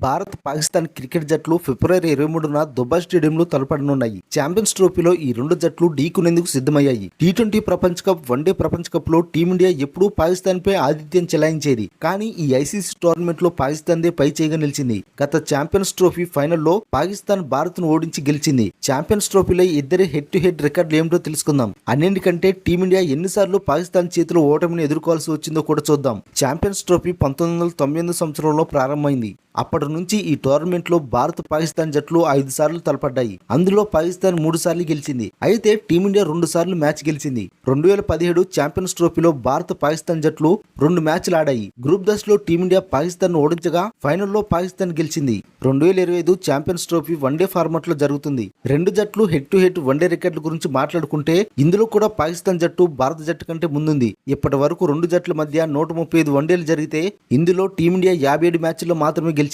Bharat Pakistan cricket జట్లు ఫిబ్రవరి 23న Dubai స్టేడియంలో తలపడనున్నాయి. Champions ట్రోఫీలో ఈ రెండు జట్లు ఢీకొనేందుకు సిద్ధమయ్యాయి. టీ20 ప్రపంచ కప్, వన్డే ప్రపంచ కప్ లో టీమిండియా ఎప్పుడూ పాకిస్తాన్ పై ఆతిథ్యం చెలాయించేది. కానీ ఈ ఐసీసీ టోర్నమెంట్ లో పాకిస్తాన్ దే పై చేయగా నిలిచింది. గత ఛాంపియన్స్ ట్రోఫీ ఫైనల్లో పాకిస్తాన్ భారత్ ను ఓడించి గెలిచింది. ఛాంపియన్స్ ట్రోఫీలో ఇద్దరి హెడ్ టు హెడ్ రికార్డులు ఏమిటో తెలుసుకుందాం. అన్నింటికంటే టీమిండియా ఎన్నిసార్లు పాకిస్తాన్ చేతిలో ఓటమిని ఎదుర్కోవాల్సి వచ్చిందో కూడా చూద్దాం. ఛాంపియన్స్ ట్రోఫీ 1998 సంవత్సరంలో ప్రారంభమైంది. అప్పటి నుంచి ఈ టోర్నమెంట్ లో భారత్ పాకిస్తాన్ జట్లు 5 సార్లు తలపడ్డాయి. అందులో పాకిస్తాన్ 3 సార్లు గెలిచింది. అయితే టీమిండియా 2 సార్లు మ్యాచ్ గెలిచింది. 2017 ఛాంపియన్స్ ట్రోఫీలో భారత్ పాకిస్తాన్ జట్లు 2 మ్యాచ్లు ఆడాయి. గ్రూప్ దశలో టీమిండియా పాకిస్తాన్ ను ఓడించగా ఫైనల్లో పాకిస్తాన్ గెలిచింది. 2025 ఛాంపియన్స్ ట్రోఫీ వన్డే ఫార్మాట్ లో జరుగుతుంది. రెండు జట్లు హెడ్ టు హెడ్ వన్డే రికార్డుల గురించి మాట్లాడుకుంటే ఇందులో కూడా పాకిస్తాన్ జట్టు భారత జట్టు కంటే ముందుంది. ఇప్పటి వరకు రెండు జట్ల మధ్య 135 వన్డేలు జరిగితే ఇందులో టీమిండియా 57 మ్యాచ్ల్లో మాత్రమే గెలిచింది.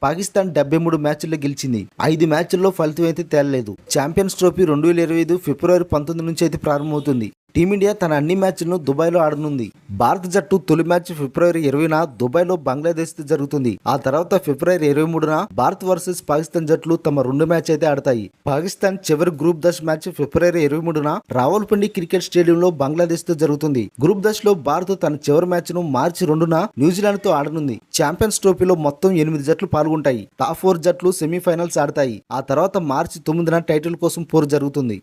పాకిస్తాన్ 73 మ్యాచ్ల్లో గెలిచింది. 5 మ్యాచ్ల్లో ఫలితం అయితే తేలలేదు. ఛాంపియన్స్ ట్రోఫీ 2025 ఫిబ్రవరి 19 నుంచి అయితే ప్రారంభమవుతుంది. టీమిండియా తన అన్ని మ్యాచ్లను దుబాయ్లో ఆడనుంది. భారత జట్టు తొలి మ్యాచ్ ఫిబ్రవరి 20న దుబాయ్లో బంగ్లాదేశ్ తో జరుగుతుంది. ఆ తర్వాత ఫిబ్రవరి 23న భారత్ వర్సెస్ పాకిస్తాన్ జట్లు తమ 2 మ్యాచ్ అయితే ఆడతాయి. పాకిస్తాన్ చివరి గ్రూప్ దశ మ్యాచ్ ఫిబ్రవరి 23న రావల్పిండి క్రికెట్ స్టేడియంలో బంగ్లాదేశ్ తో జరుగుతుంది. గ్రూప్ దశలో భారత్ తన చివరి మ్యాచ్ ను మార్చి 2న న్యూజిలాండ్ తో ఆడనుంది. ఛాంపియన్స్ ట్రోఫీలో మొత్తం 8 జట్లు పాల్గొంటాయి. టాప్ 4 జట్లు సెమీఫైనల్స్ ఆడతాయి. ఆ తర్వాత మార్చి 9న టైటిల్ కోసం పోరు జరుగుతుంది.